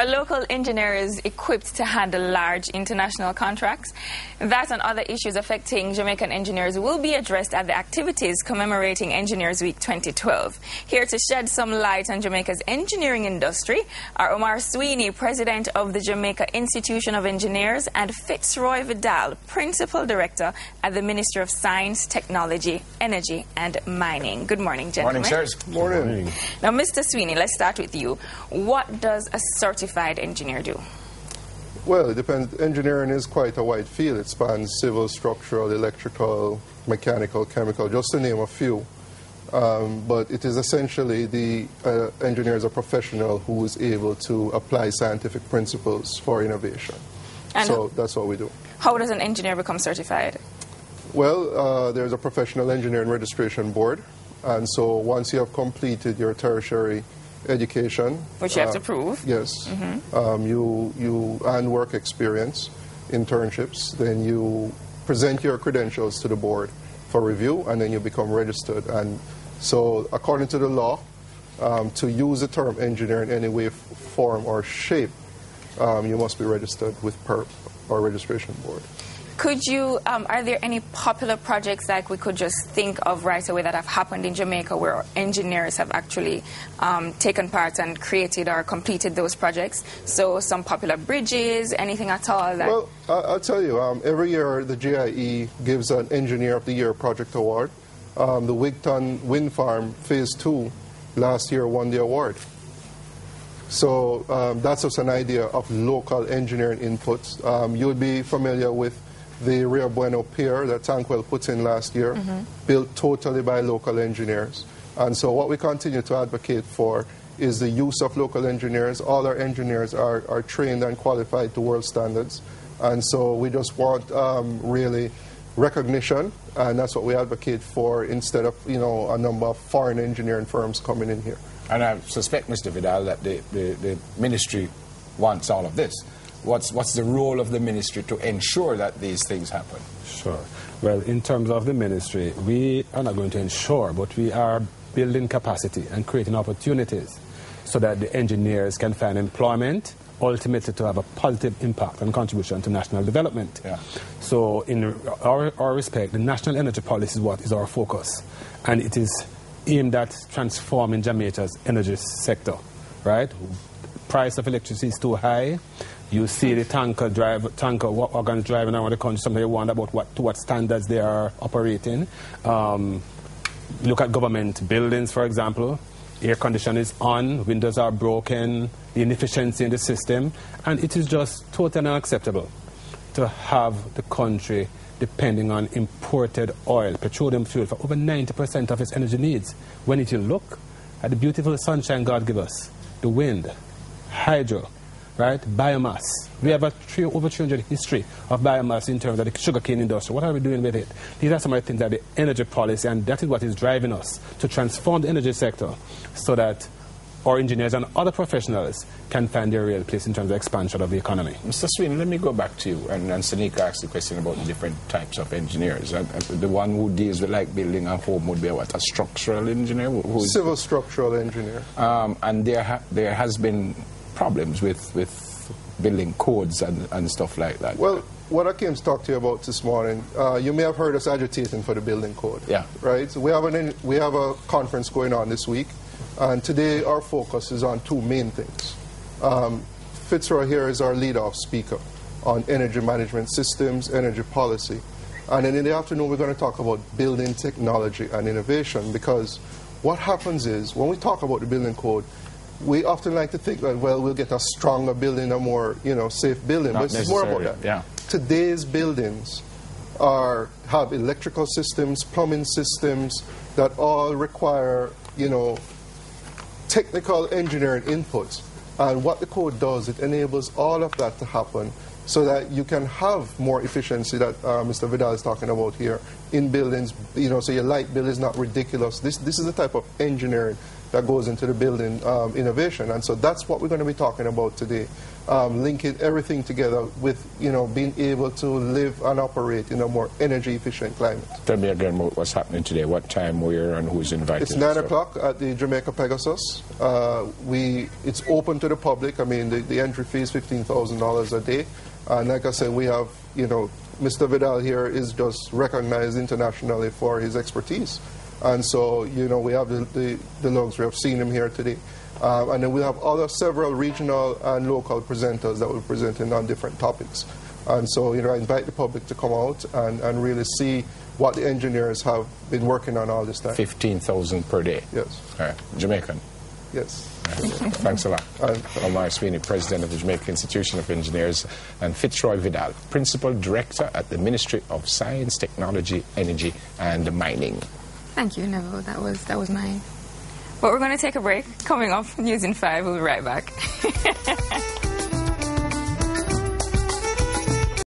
Are local engineers equipped to handle large international contracts? That and other issues affecting Jamaican engineers will be addressed at the activities commemorating Engineers Week 2012. Here to shed some light on Jamaica's engineering industry are Omar Sweeney, President of the Jamaica Institution of Engineers, and Fitzroy Vidal, Principal Director at the Ministry of Science, Technology, Energy and Mining. Good morning, gentlemen. Morning, sirs. Morning. Now, Mr. Sweeney, let's start with you. What does a certified engineer do? Well, it depends. Engineering is quite a wide field. It spans civil, structural, electrical, mechanical, chemical, just to name a few. But it is essentially the engineer is a professional who is able to apply scientific principles for innovation. And so that's what we do. How does an engineer become certified? Well, there's a professional engineering registration board. And so once you have completed your tertiary education, which you have to prove, yes, and work experience, internships, then you present your credentials to the board for review, and then you become registered. And so according to the law, to use the term engineer in any way, form or shape, you must be registered with PERP, or registration board. Could you, are there any popular projects like we could just think of right away that have happened in Jamaica where engineers have actually taken part and created or completed those projects? So some popular bridges, anything at all? That well, I'll tell you, every year the JIE gives an Engineer of the Year project award. The Wigton Wind Farm Phase 2 last year won the award. So that's just an idea of local engineering inputs. You'll be familiar with the Rio Bueno Pier that Tankwell put in last year, built totally by local engineers. And so what we continue to advocate for is the use of local engineers. All our engineers are trained and qualified to world standards. And so we just want really recognition, and that's what we advocate for instead of, you know, a number of foreign engineering firms coming in here. And I suspect, Mr. Vidal, that the ministry wants all of this. What's the role of the ministry to ensure that these things happen? Sure. Well, in terms of the ministry, we are not going to ensure, but we are building capacity and creating opportunities so that the engineers can find employment, ultimately to have a positive impact and contribution to national development. Yeah. So in our respect, the national energy policy is what is our focus. And it is aimed at transforming Jamaica's energy sector, right? Price of electricity is too high. You see the tanker wagons driving around the country. Sometimes you wonder about to what standards they are operating. Look at government buildings, for example. Air conditioning is on, windows are broken, the inefficiency in the system, and it is just totally unacceptable to have the country depending on imported oil, petroleum fuel, for over 90% of its energy needs. When you look at the beautiful sunshine God gives us, the wind, hydro, right, biomass. We have over 300 history of biomass in terms of the sugarcane industry. What are we doing with it? These are some of the things that the energy policy, and that is what is driving us to transform the energy sector so that our engineers and other professionals can find their real place in terms of expansion of the economy. Mr. Sweeney, let me go back to you. And Sanika asked the question about the different types of engineers. The one who deals with like building a home would be what, a structural engineer? Civil structural engineer. And there has been problems with building codes and stuff like that. Well, what I came to talk to you about this morning, you may have heard us agitating for the building code. Yeah. Right? So we have a conference going on this week, and today our focus is on two main things. Fitzroy here is our lead-off speaker on energy management systems, energy policy. And then in the afternoon we're going to talk about building technology and innovation, because what happens is when we talk about the building code, we often like to think that, well, we'll get a stronger building, a more, safe building. But it's more about that. Yeah. Today's buildings have electrical systems, plumbing systems that all require, technical engineering inputs. And what the code does, it enables all of that to happen so that you can have more efficiency that Mr. Vidal is talking about here in buildings, so your light bill is not ridiculous. This is the type of engineering that goes into the building innovation. And so that's what we're going to be talking about today, linking everything together with, being able to live and operate in a more energy efficient climate. Tell me again what's happening today, what time, where, and who's invited. It's 9 o'clock at the Jamaica Pegasus. It's open to the public. I mean, the entry fee is $15,000 a day. And like I said, we have, Mr. Vidal here is just recognized internationally for his expertise. And so, we have the luxury of seeing him here today. And then we have several regional and local presenters that will be presenting on different topics. And so, I invite the public to come out and really see what the engineers have been working on all this time. 15,000 per day? Yes. All right. Jamaican? Yes. Thanks a lot. Omar Sweeney, President of the Jamaica Institution of Engineers, and Fitzroy Vidal, Principal Director at the Ministry of Science, Technology, Energy and Mining. Thank you, Neville. That was mine. But we're going to take a break. Coming up, News in 5. We'll be right back.